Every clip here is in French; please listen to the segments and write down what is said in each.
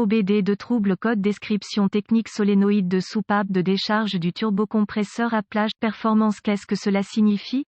OBD de trouble code description technique solénoïde de soupape de décharge du turbocompresseur à plage performance. Qu'est-ce que cela signifie?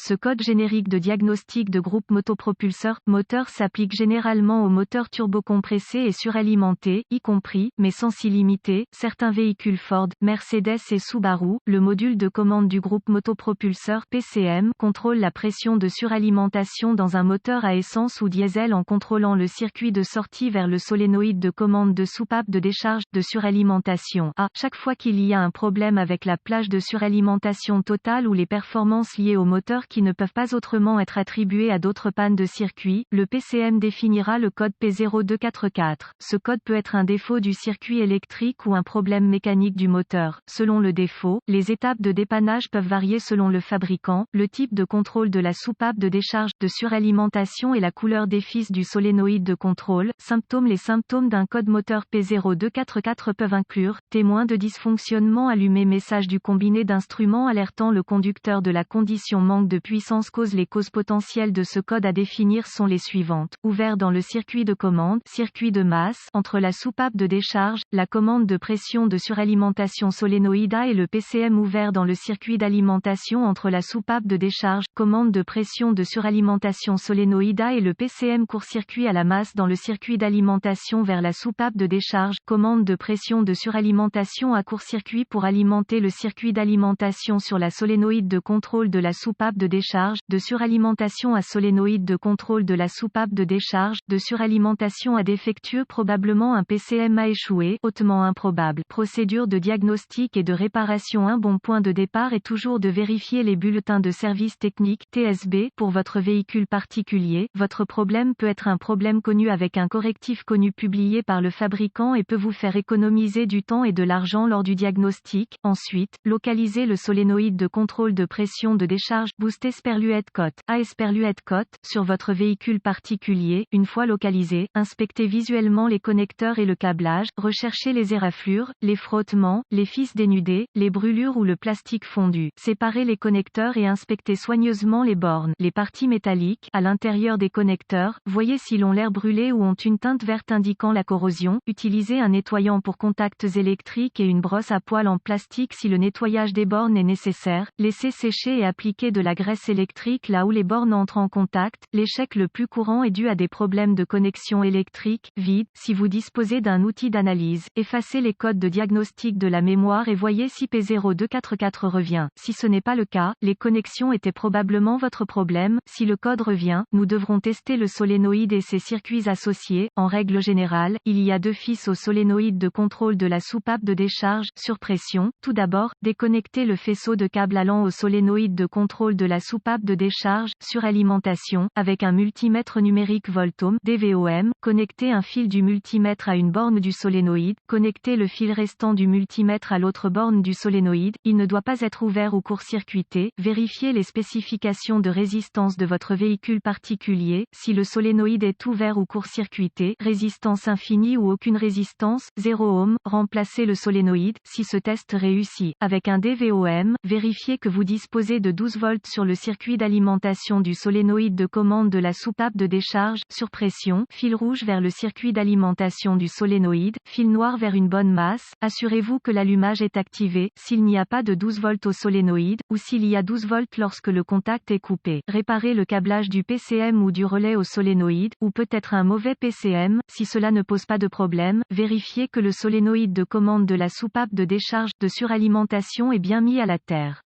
Ce code générique de diagnostic de groupe motopropulseur moteur s'applique généralement aux moteurs turbocompressés et suralimentés, y compris, mais sans s'y limiter, certains véhicules Ford, Mercedes et Subaru. Le module de commande du groupe motopropulseur (PCM) contrôle la pression de suralimentation dans un moteur à essence ou diesel en contrôlant le circuit de sortie vers le solénoïde de commande de soupape de décharge de suralimentation. Chaque fois qu'il y a un problème avec la plage de suralimentation totale ou les performances liées au moteur qui ne peuvent pas autrement être attribuées à d'autres pannes de circuit, le PCM définira le code P0244. Ce code peut être un défaut du circuit électrique ou un problème mécanique du moteur. Selon le défaut, les étapes de dépannage peuvent varier selon le fabricant, le type de contrôle de la soupape de décharge de suralimentation et la couleur des fils du solénoïde de contrôle. Symptômes. Les symptômes d'un code moteur P0244 peuvent inclure témoin de dysfonctionnement allumé, message du combiné d'instruments alertant le conducteur de la condition, manque de puissance. Les causes potentielles de ce code à définir sont les suivantes. Ouvert dans le circuit de commande, circuit de masse, entre la soupape de décharge, la commande de pression de suralimentation solénoïde A et le PCM. Ouvert dans le circuit d'alimentation entre la soupape de décharge, commande de pression de suralimentation solénoïde A et le PCM. Court-circuit à la masse dans le circuit d'alimentation vers la soupape de décharge, commande de pression de suralimentation à court-circuit pour alimenter le circuit d'alimentation sur la solénoïde de contrôle de la soupape de décharge, de suralimentation à solénoïde de contrôle de la soupape de décharge, de suralimentation à défectueux. Probablement un PCM a échoué, hautement improbable. Procédure de diagnostic et de réparation. Un bon point de départ est toujours de vérifier les bulletins de service technique (TSB) pour votre véhicule particulier. Votre problème peut être un problème connu avec un correctif connu publié par le fabricant et peut vous faire économiser du temps et de l'argent lors du diagnostic. Ensuite, localisez le solénoïde de contrôle de pression de décharge. Booster Sperluette cote A. Sperluette cote sur votre véhicule particulier. Une fois localisé, inspectez visuellement les connecteurs et le câblage. Recherchez les éraflures, les frottements, les fils dénudés, les brûlures ou le plastique fondu. Séparez les connecteurs et inspectez soigneusement les bornes. Les parties métalliques à l'intérieur des connecteurs, voyez s'ils ont l'air brûlés ou ont une teinte verte indiquant la corrosion. Utilisez un nettoyant pour contacts électriques et une brosse à poils en plastique si le nettoyage des bornes est nécessaire. Laissez sécher et appliquer de la graisse électrique là où les bornes entrent en contact. L'échec le plus courant est dû à des problèmes de connexion électrique, vide. Si vous disposez d'un outil d'analyse, effacez les codes de diagnostic de la mémoire et voyez si P0244 revient. Si ce n'est pas le cas, les connexions étaient probablement votre problème. Si le code revient, nous devrons tester le solénoïde et ses circuits associés. En règle générale, il y a deux fils au solénoïde de contrôle de la soupape de décharge, sur pression. Tout d'abord, déconnectez le faisceau de câble allant au solénoïde de contrôle de la soupape de décharge, suralimentation, avec un multimètre numérique voltôme, DVOM. Connectez un fil du multimètre à une borne du solénoïde. Connectez le fil restant du multimètre à l'autre borne du solénoïde. Il ne doit pas être ouvert ou court-circuité. Vérifiez les spécifications de résistance de votre véhicule particulier. Si le solénoïde est ouvert ou court-circuité, résistance infinie ou aucune résistance, 0 ohm, remplacez le solénoïde. Si ce test réussit, avec un DVOM, vérifiez que vous disposez de 12 volts sur le circuit d'alimentation du solénoïde de commande de la soupape de décharge, sur pression. Fil rouge vers le circuit d'alimentation du solénoïde, fil noir vers une bonne masse. Assurez-vous que l'allumage est activé, s'il n'y a pas de 12 volts au solénoïde, ou s'il y a 12 volts lorsque le contact est coupé. Réparez le câblage du PCM ou du relais au solénoïde, ou peut-être un mauvais PCM. Si cela ne pose pas de problème, vérifiez que le solénoïde de commande de la soupape de décharge de suralimentation est bien mis à la terre.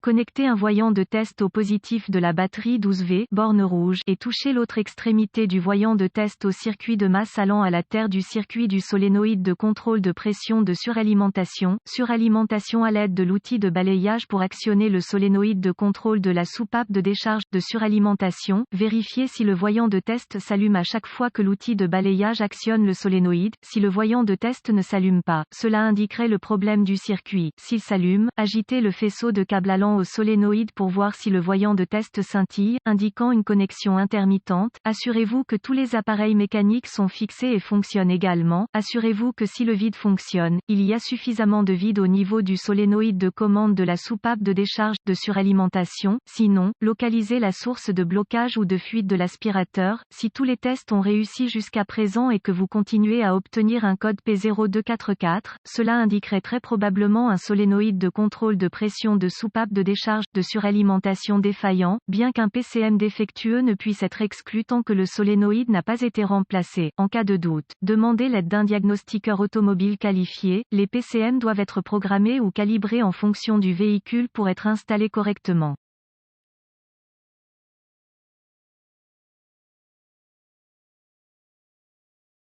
Connectez un voyant de test au positif de la batterie 12V, borne rouge, et touchez l'autre extrémité du voyant de test au circuit de masse allant à la terre du circuit du solénoïde de contrôle de pression de suralimentation. Suralimentation à l'aide de l'outil de balayage pour actionner le solénoïde de contrôle de la soupape de décharge de suralimentation. Vérifiez si le voyant de test s'allume à chaque fois que l'outil de balayage actionne le solénoïde. Si le voyant de test ne s'allume pas, cela indiquerait le problème du circuit. S'il s'allume, agitez le faisceau de câble allant au solénoïde pour voir si le voyant de test scintille, indiquant une connexion intermittente. Assurez-vous que tous les appareils mécaniques sont fixés et fonctionnent également. Assurez-vous que si le vide fonctionne, il y a suffisamment de vide au niveau du solénoïde de commande de la soupape de décharge de suralimentation. Sinon, localisez la source de blocage ou de fuite de l'aspirateur. Si tous les tests ont réussi jusqu'à présent et que vous continuez à obtenir un code P0244, cela indiquerait très probablement un solénoïde de contrôle de pression de soupape de décharge de suralimentation défaillant, bien qu'un PCM défectueux ne puisse être exclu tant que le solénoïde n'a pas été remplacé. En cas de doute, demandez l'aide d'un diagnostiqueur automobile qualifié. Les PCM doivent être programmés ou calibrés en fonction du véhicule pour être installés correctement.